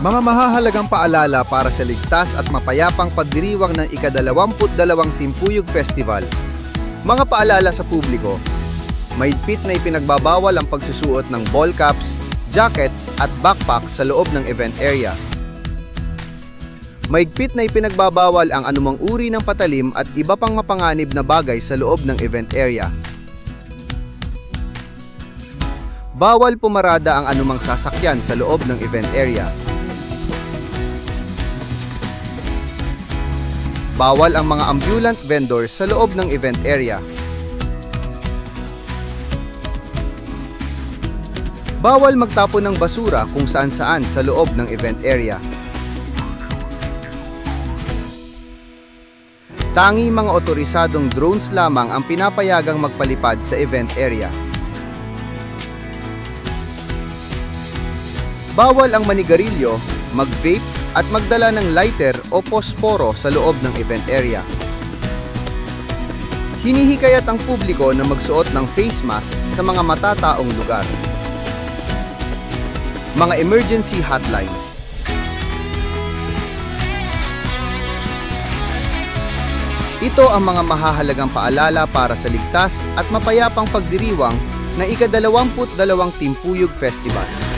Mga mahahalagang paalala para sa ligtas at mapayapang pagdiriwang ng ika-22 Timpuyog Festival. Mga paalala sa publiko. Mahigpit na ipinagbabawal ang pagsusuot ng ball caps, jackets at backpacks sa loob ng event area. Mahigpit na ipinagbabawal ang anumang uri ng patalim at iba pang mapanganib na bagay sa loob ng event area. Bawal pumarada ang anumang sasakyan sa loob ng event area. Bawal ang mga ambulant vendors sa loob ng event area. Bawal magtapon ng basura kung saan-saan sa loob ng event area. Tangi mga otorisadong drones lamang ang pinapayagang magpalipad sa event area. Bawal ang manigarilyo, mag-vape at magdala ng lighter o posporo sa loob ng event area. Hinihikayat ang publiko na magsuot ng face mask sa mga matataong lugar. Mga emergency hotlines. Ito ang mga mahahalagang paalala para sa ligtas at mapayapang pagdiriwang ng ika-22 Timpuyog Festival.